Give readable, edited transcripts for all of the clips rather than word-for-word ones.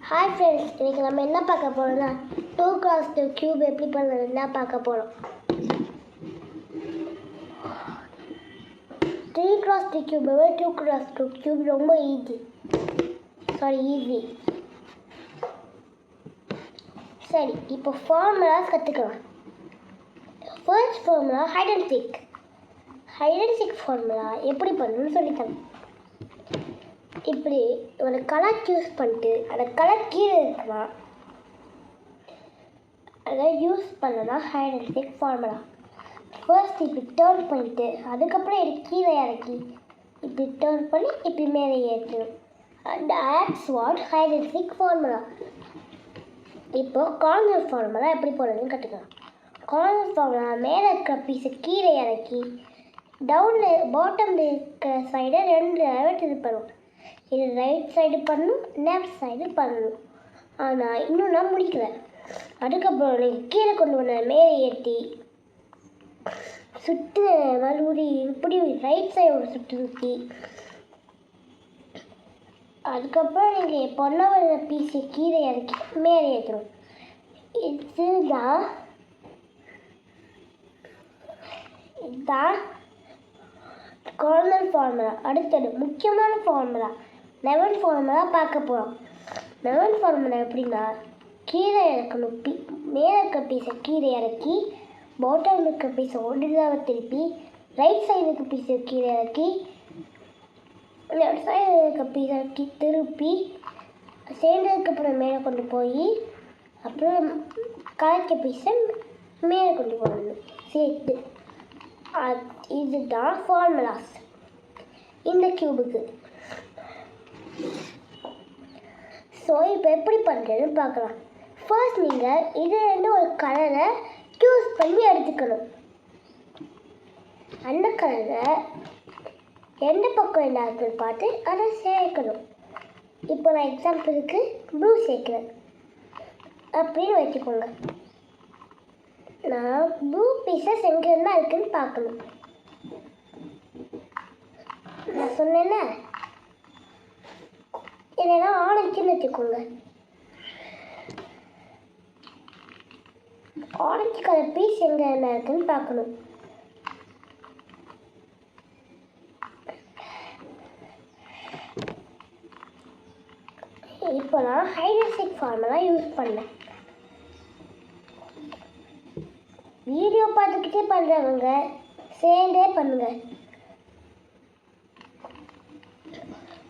Hi friends, இன்றைக்கி நம்ம என்ன பார்க்க போகிறோம்னா 2x2 க்யூப் எப்படி பண்ணுறதுன்னு தான் பார்க்க போகிறோம். 3x3 க்யூபை 2x2 க்யூப் ரொம்ப ஈஸி. சரி, இப்போ ஃபார்முலாஸ் கற்றுக்கலாம். First formula hide and seek formula எப்படி பண்ணணும்னு சொல்லித்தரேன். இப்படி ஒரு கலர் சூஸ் பண்ணிட்டு அந்த கலர் கீழே இருக்கலாம், அதை யூஸ் பண்ணலாம். Hide and seek formula first இப்படி டேர்ன் பண்ணிட்டு அதுக்கப்புறம் இது கீழே இறக்கி இப்படி டேர்ன் பண்ணி இப்படி மேலே ஏற்றணும். And that's what hide and seek formula. இப்போ கார்னர் ஃபார்முலா எப்படி போடுறதுன்னு கற்றுக்கலாம். கார்னர் ஃபார்முலா மேலே இருக்கிற பீஸை கீழே இறக்கி பாட்டம் இருக்கிற சைடை 2 தடவை திருப்பணும். இது ரைட் சைடு பண்ணணும், லெஃப்ட் சைடு பண்ணணும். ஆனால் இன்னும் நான் முடிக்கல. அதுக்கப்புறம் நீங்கள் கீழே கொண்டு வந்த மேலே ஏற்றி சுற்றி மறுபடியும் இப்படி ரைட் சைடு சுற்றி அதுக்கப்புறம் நீங்கள் பொண்ண வர பீஸை கீழே இறக்கி மேலே ஏற்றணும். இதுதான் கார்னர் ஃபார்முலா. அடுத்தது முக்கியமான ஃபார்முலா லெவன் ஃபார்முலா பார்க்க போகிறோம். லெவன் ஃபார்முலா எப்படின்னா, கீழே இறக்கணும், மேலே இருக்க பீஸை கீழே இறக்கி பாட்டம் இருக்க பீஸை ஒன்றாக திருப்பி ரைட் சைடு இருக்க பீஸை கீழே இறக்கி லெஃப்ட் சைடு இருக்க பீஸை திருப்பி சேர்ந்ததுக்கப்புறம் மேலே கொண்டு போய் அப்புறம் கலைக்க பீஸை மேலே கொண்டு போகணும் சேர்த்து. இதுதான் ஃபார்முலாஸ் இந்த க்யூபுக்கு. ஸோ இப்போ எப்படி பண்ணுறதுன்னு பார்க்கலாம். ஃபர்ஸ்ட் நீங்கள் இதுலேருந்து ஒரு கலரை சூஸ் பண்ணி எடுத்துக்கணும். அந்த கலரை எந்த பக்கம் என்ன இருக்குன்னு பார்த்து அதை சேர்க்கணும். இப்போ நான் எக்ஸாம்பிளுக்கு ப்ளூ சேர்க்குறேன் அப்படின்னு வச்சுக்கோங்க. நான் ப்ளூ பீஸஸ் எங்கேருந்தா இருக்குன்னு பார்க்கணும். நான் சொன்னேன்னா இல்லைன்னா ஆரஞ்சுன்னு வச்சுக்கோங்க. ஆரஞ்சு கலர் பீஸ் எங்கே என்ன இருக்குன்னு பார்க்கணும். இப்போ நான் hide and seek formula use பண்ணேன். வீடியோ பார்த்துக்கிட்டே பண்ணுறவங்க சேர்ந்தே பண்ணுங்க.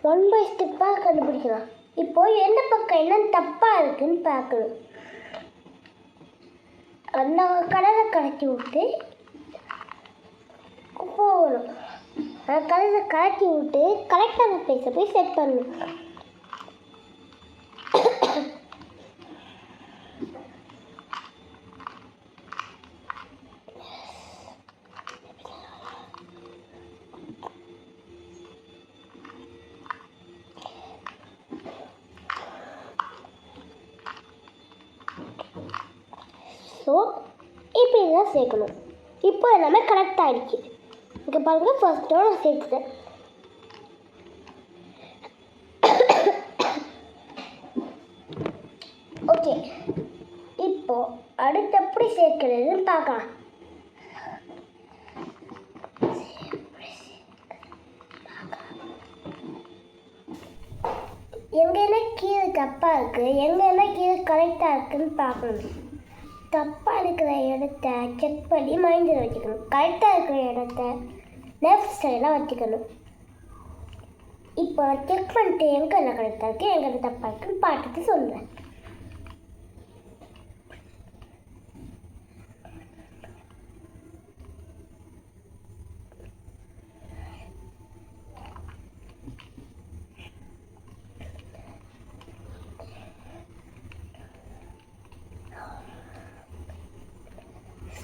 1 by ஸ்டெப்பாக கண்டுபிடிக்கலாம். இப்போது எந்த பக்கம் என்ன தப்பாக இருக்குன்னு பார்க்கணும். அந்த கலரை கலக்கி விட்டு போகணும். அந்த கலரை கலக்கி விட்டு கரெக்டான பிளேஸை போய் செட் பண்ணணும். ஸோ இப்படி தான் சேர்க்கணும். இப்போ எல்லாமே கரெக்ட் ஆகிடுச்சு. இங்கே பாருங்கள், ஃபர்ஸ்ட்டோட நான் சேர்த்துட்டேன். ஓகே, இப்போது அடுத்து எப்படி சேர்க்கிறதுன்னு பார்க்கலாம். எங்கன்னா கீழே தப்பாக இருக்குது, எங்கன்னா கீழே கரெக்டாக இருக்குதுன்னு பார்க்கணும். தப்பாக இருக்கிற இடத்த செக் பண்ணி மைண்டில் வச்சுக்கணும். கரெக்டாக இருக்கிற இடத்த லெஃப்ட் சைடாக வச்சுக்கணும். இப்போ செக் பண்ணிட்டு எங்கே என்ன கரெக்டாக இருக்குது எங்கே தப்பாக இருக்குன்னு பார்த்துட்டு சொல்கிறேன்.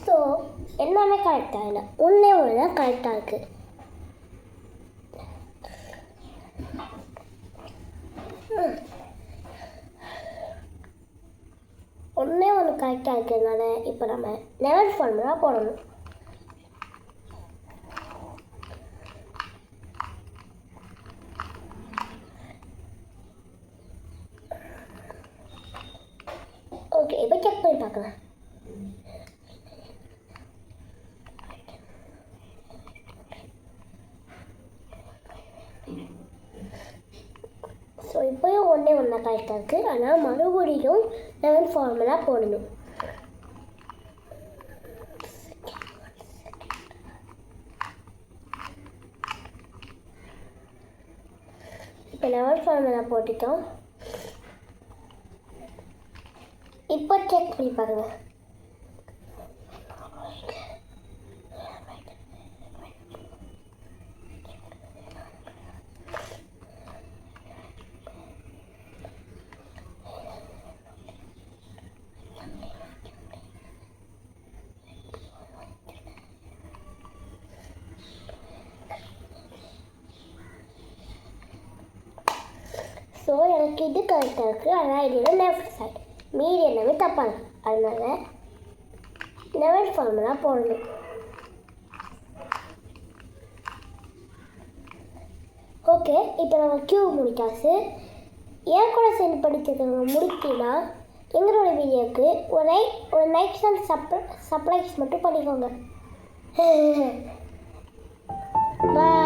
ஸோ எல்லாமே கரெக்டாக இல்லை, ஒன்றே ஒன்று தான் கரெக்டாக இருக்குது. ஒன்றே ஒன்று கரெக்டாக இருக்கிறதுனால இப்போ நம்ம லெவல் ஃபார்முலா போடணும். ஓகே, இப்போ செக் பண்ணி பார்க்கலாம். ஸோ இப்போயும் ஒன்றே ஒன்றா கரெக்டாக இருக்குது. ஆனால் மறுபடியும் 11 ஃபார்முலா போடணும். இப்போ 11 ஃபார்முலா போட்டுட்டோம். இப்போ செக் பண்ணி பாருங்க. ஸோ எனக்கு இது கரெக்டாக இருக்குது. அதான் இதோட லெஃப்ட் சைடு, மீதி எல்லாமே தப்பாங்க. அதனால 11 ஃபார்முலா போடணும். ஓகே, இப்போ நம்ம கியூப் முடிக்காசு. ஏன் கூட சேர்ந்து படிச்சிருக்கவங்க முடிக்கலனா எங்களோட வீடியோவுக்கு ஒரு லைக்ஸ் அண்ட் சப்ளைஸ் மட்டும் பண்ணிக்கோங்க. பாய்.